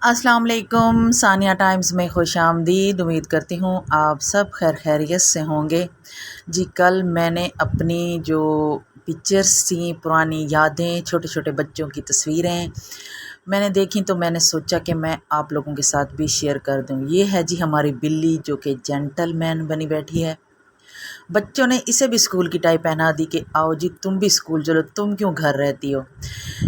अस्सलाम वालेकुम। सानिया टाइम्स में खुश आमदीद। उम्मीद करती हूँ आप सब खैर खैरियत से होंगे। जी कल मैंने अपनी जो पिक्चर्स थी, पुरानी यादें, छोटे छोटे बच्चों की तस्वीरें मैंने देखी तो मैंने सोचा कि मैं आप लोगों के साथ भी शेयर कर दूँ। ये है जी हमारी बिल्ली जो कि जेंटलमैन बनी बैठी है। बच्चों ने इसे भी स्कूल की टाई पहना दी कि आओ जी तुम भी स्कूल चलो, तुम क्यों घर रहती हो।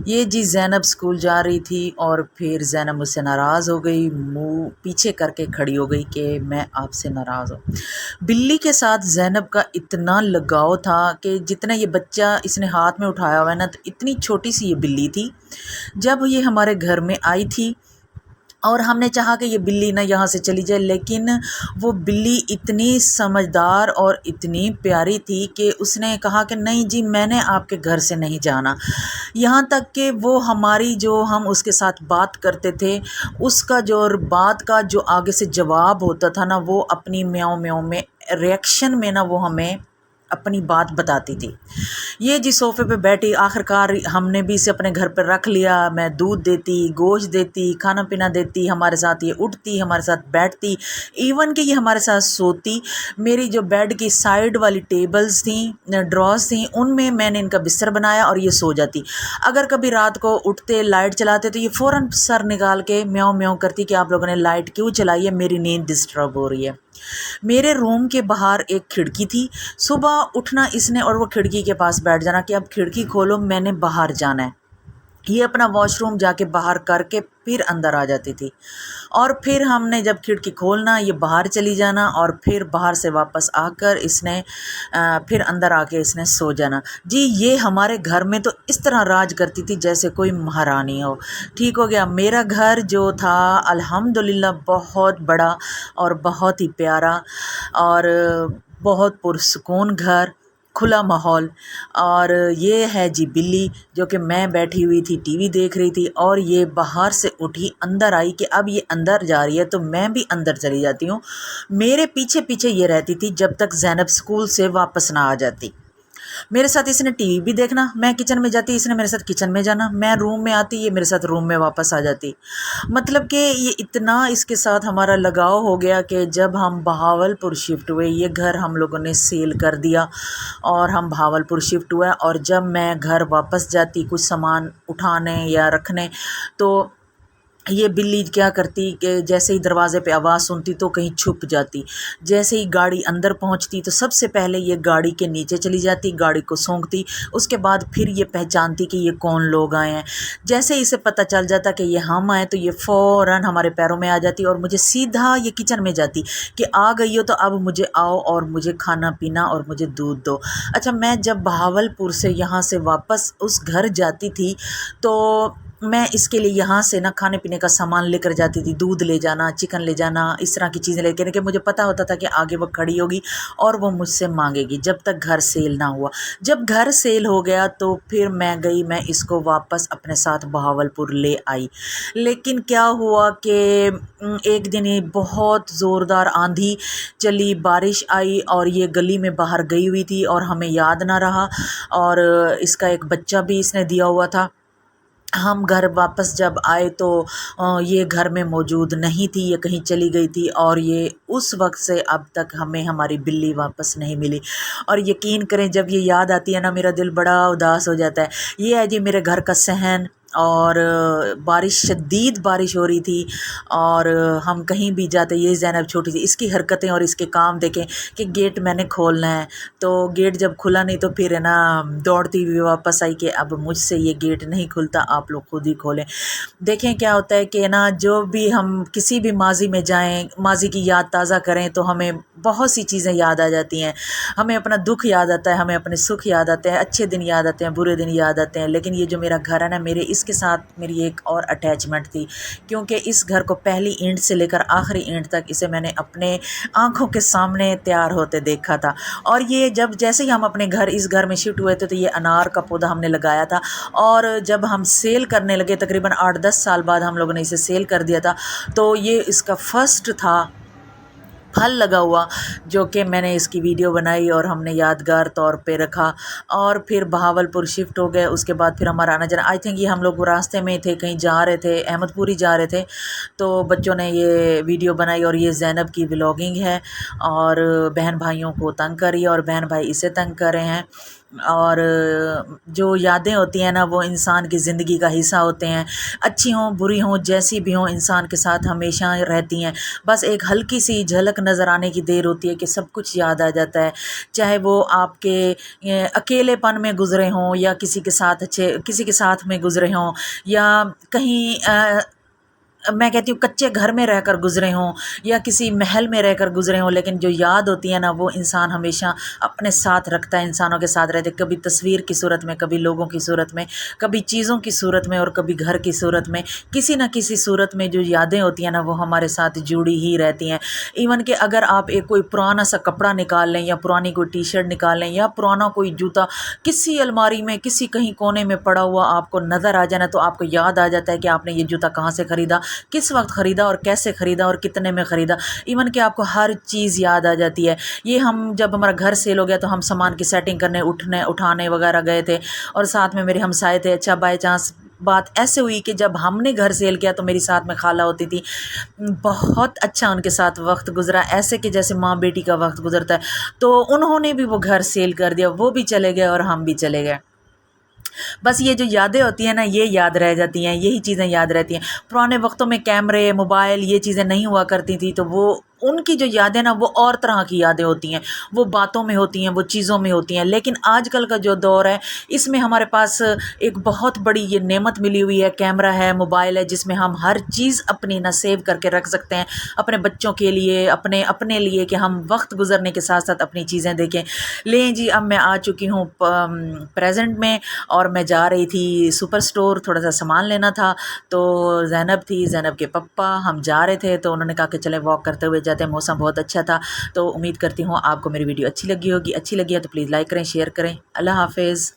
ये जी ज़ैनब स्कूल जा रही थी और फिर ज़ैनब मुझसे नाराज़ हो गई, मुंह पीछे करके खड़ी हो गई कि मैं आपसे नाराज़ हूँ। बिल्ली के साथ ज़ैनब का इतना लगाव था कि जितना ये बच्चा इसने हाथ में उठाया हुआ है ना, तो इतनी छोटी सी ये बिल्ली थी। जब ये हमारे घर में आई थी और हमने चाहा कि ये बिल्ली ना यहाँ से चली जाए, लेकिन वो बिल्ली इतनी समझदार और इतनी प्यारी थी कि उसने कहा कि नहीं जी मैंने आपके घर से नहीं जाना। यहाँ तक कि वो हमारी जो हम उसके साथ बात करते थे उसका जो बात का जो आगे से जवाब होता था ना, वो अपनी म्याऊं म्याऊं में रिएक्शन में ना वो हमें अपनी बात बताती थी। ये जी सोफ़े पे बैठी, आखिरकार हमने भी इसे अपने घर पर रख लिया। मैं दूध देती, गोश्त देती, खाना पीना देती, हमारे साथ ये उठती, हमारे साथ बैठती, इवन कि ये हमारे साथ सोती। मेरी जो बेड की साइड वाली टेबल्स थी, ड्रॉर्स थी, उनमें मैंने इनका बिस्तर बनाया और ये सो जाती। अगर कभी रात को उठते लाइट चलाते तो ये फ़ौरन सर निकाल के म्याऊं म्याऊं करती कि आप लोगों ने लाइट क्यों चलाई है, मेरी नींद डिस्टर्ब हो रही है। मेरे रूम के बाहर एक खिड़की थी, सुबह उठना इसने और वो खिड़की के पास बैठ जाना कि अब खिड़की खोलो, मैंने बाहर जाना है। ये अपना वॉशरूम जाके बाहर करके फिर अंदर आ जाती थी और फिर हमने जब खिड़की खोलना ये बाहर चली जाना और फिर बाहर से वापस आकर इसने फिर अंदर आके इसने सो जाना। जी ये हमारे घर में तो इस तरह राज करती थी जैसे कोई महारानी हो। ठीक हो गया। मेरा घर जो था अल्हम्दुलिल्लाह बहुत बड़ा और बहुत ही प्यारा और बहुत पुरसुकून घर, खुला माहौल। और ये है जी बिल्ली जो कि मैं बैठी हुई थी टीवी देख रही थी और ये बाहर से उठी अंदर आई कि अब ये अंदर जा रही है तो मैं भी अंदर चली जाती हूँ। मेरे पीछे पीछे ये रहती थी जब तक ज़ैनब स्कूल से वापस ना आ जाती। मेरे साथ इसने टीवी भी देखना, मैं किचन में जाती इसने मेरे साथ किचन में जाना, मैं रूम में आती ये मेरे साथ रूम में वापस आ जाती। मतलब कि ये इतना इसके साथ हमारा लगाव हो गया कि जब हम बहावलपुर शिफ्ट हुए, ये घर हम लोगों ने सेल कर दिया और हम बहावलपुर शिफ्ट हुआ। और जब मैं घर वापस जाती कुछ सामान उठाने या रखने, तो ये बिल्ली क्या करती कि जैसे ही दरवाज़े पे आवाज़ सुनती तो कहीं छुप जाती। जैसे ही गाड़ी अंदर पहुंचती तो सबसे पहले ये गाड़ी के नीचे चली जाती, गाड़ी को सूंघती, उसके बाद फिर ये पहचानती कि ये कौन लोग आए हैं। जैसे ही इसे पता चल जाता कि ये हम आए तो ये फ़ौरन हमारे पैरों में आ जाती और मुझे सीधा ये किचन में जाती कि आ गई हो तो अब मुझे आओ और मुझे खाना पीना और मुझे दूध दो। अच्छा, मैं जब बहावलपुर से यहाँ से वापस उस घर जाती थी तो मैं इसके लिए यहाँ से ना खाने पीने का सामान लेकर जाती थी, दूध ले जाना, चिकन ले जाना, इस तरह की चीज़ें लेकर के मुझे पता होता था कि आगे वो खड़ी होगी और वो मुझसे मांगेगी जब तक घर सेल ना हुआ। जब घर सेल हो गया तो फिर मैं इसको वापस अपने साथ बहावलपुर ले आई। लेकिन क्या हुआ कि एक दिन ये बहुत ज़ोरदार आंधी चली, बारिश आई और ये गली में बाहर गई हुई थी और हमें याद ना रहा और इसका एक बच्चा भी इसने दिया हुआ था। हम घर वापस जब आए तो ये घर में मौजूद नहीं थी, ये कहीं चली गई थी और ये उस वक्त से अब तक हमें हमारी बिल्ली वापस नहीं मिली। और यकीन करें जब ये याद आती है ना मेरा दिल बड़ा उदास हो जाता है। ये है जी मेरे घर का सहन और बारिश, शदीद बारिश हो रही थी और हम कहीं भी जाते, ये ज़ैनब छोटी थी, इसकी हरकतें और इसके काम देखें कि गेट मैंने खोलना है तो गेट जब खुला नहीं तो फिर है ना दौड़ती हुई वापस आई कि अब मुझसे ये गेट नहीं खुलता, आप लोग खुद ही खोलें। देखें क्या होता है कि ना जो भी हम किसी भी माजी में जाएं, माजी की याद ताज़ा करें तो हमें बहुत सी चीज़ें याद आ जाती हैं। हमें अपना दुख याद आता है, हमें अपने सुख याद आते हैं, अच्छे दिन याद आते हैं, बुरे दिन याद आते हैं। लेकिन ये जो मेरा घर है ना, मेरे इसके साथ मेरी एक और अटैचमेंट थी क्योंकि इस घर को पहली ईंट से लेकर आखिरी ईंट तक इसे मैंने अपने आँखों के सामने तैयार होते देखा था। और ये जब जैसे ही हम अपने घर इस घर में शिफ्ट हुए थे तो ये अनार का पौधा हमने लगाया था और जब हम सेल करने लगे तकरीबन 8-10 साल बाद हम लोगों ने इसे सेल कर दिया था। तो ये इसका फर्स्ट था پھل لگا ہوا، جو کہ میں نے اس کی ویڈیو بنائی اور ہم نے یادگار طور پہ رکھا، اور پھر بہاولپور شفٹ ہو گئے۔ اس کے بعد پھر ہمارا آنا جانا، آئی تھنک یہ ہم لوگ راستے میں تھے، کہیں جا رہے تھے، احمد پوری جا رہے تھے، تو بچوں نے یہ ویڈیو بنائی، اور یہ زینب کی ولاگنگ ہے، اور بہن بھائیوں کو تنگ کر رہی ہے اور بہن بھائی اسے تنگ کر رہے ہیں۔ اور جو یادیں ہوتی ہیں نا، وہ انسان کی زندگی کا حصہ ہوتے ہیں، اچھی ہوں بری ہوں جیسی بھی ہوں، انسان کے ساتھ ہمیشہ رہتی ہیں۔ بس ایک ہلکی سی جھلک نظر آنے کی دیر ہوتی ہے کہ سب کچھ یاد آ جاتا ہے، چاہے وہ آپ کے اکیلے پن میں گزرے ہوں، یا کسی کے ساتھ میں گزرے ہوں، یا کہیں میں کہتی ہوں کچے گھر میں رہ کر گزرے ہوں، یا کسی محل میں رہ کر گزرے ہوں، لیکن جو یاد ہوتی ہے نا، وہ انسان ہمیشہ اپنے ساتھ رکھتا ہے، انسانوں کے ساتھ رہتے، کبھی تصویر کی صورت میں، کبھی لوگوں کی صورت میں، کبھی چیزوں کی صورت میں، اور کبھی گھر کی صورت میں، کسی نہ کسی صورت میں جو یادیں ہوتی ہیں نا، وہ ہمارے ساتھ جڑی ہی رہتی ہیں۔ ایون کہ اگر آپ ایک کوئی پرانا سا کپڑا نکال لیں، یا پرانی کوئی ٹی شرٹ نکال لیں، یا پرانا کوئی جوتا کسی الماری میں کسی کہیں کونے میں پڑا ہوا آپ کو نظر آ جانا، تو آپ کو یاد آ جاتا ہے کہ آپ نے یہ جوتا کہاں سے خریدا، کس وقت خریدا، اور کیسے خریدا، اور کتنے میں خریدا۔ ایون کہ آپ کو ہر چیز یاد آ جاتی ہے۔ یہ ہم جب ہمارا گھر سیل ہو گیا تو ہم سامان کی سیٹنگ کرنے اٹھانے وغیرہ گئے تھے، اور ساتھ میں میرے ہمسائے تھے۔ اچھا بائی چانس بات ایسے ہوئی کہ جب ہم نے گھر سیل کیا تو میری ساتھ میں خالہ ہوتی تھی، بہت اچھا ان کے ساتھ وقت گزرا، ایسے کہ جیسے ماں بیٹی کا وقت گزرتا ہے۔ تو انہوں نے بھی وہ گھر سیل کر دیا، وہ بھی چلے گئے اور ہم بھی چلے گئے۔ بس یہ جو یادیں ہوتی ہیں نا، یہ یاد رہ جاتی ہیں، یہی چیزیں یاد رہتی ہیں۔ پرانے وقتوں میں کیمرے، موبائل، یہ چیزیں نہیں ہوا کرتی تھی، تو وہ ان کی جو یادیں نا، وہ اور طرح کی یادیں ہوتی ہیں، وہ باتوں میں ہوتی ہیں، وہ چیزوں میں ہوتی ہیں۔ لیکن آج کل کا جو دور ہے، اس میں ہمارے پاس ایک بہت بڑی یہ نعمت ملی ہوئی ہے، کیمرہ ہے، موبائل ہے، جس میں ہم ہر چیز اپنی نہ سیو کر کے رکھ سکتے ہیں، اپنے بچوں کے لیے، اپنے لیے، کہ ہم وقت گزرنے کے ساتھ ساتھ اپنی چیزیں دیکھیں۔ لیں جی، اب میں آ چکی ہوں پریزنٹ میں، اور میں جا رہی تھی سپر سٹور، تھوڑا سا سامان لینا تھا، تو زینب تھی، زینب کے پپا، ہم جا رہے تھے، تو انہوں نے کہا کہ چلیں واک کرتے ہوئے جاتے ہیں، موسم بہت اچھا تھا۔ تو امید کرتی ہوں آپ کو میری ویڈیو اچھی لگی ہوگی، اچھی لگی ہے تو پلیز لائک کریں، شیئر کریں۔ اللہ حافظ۔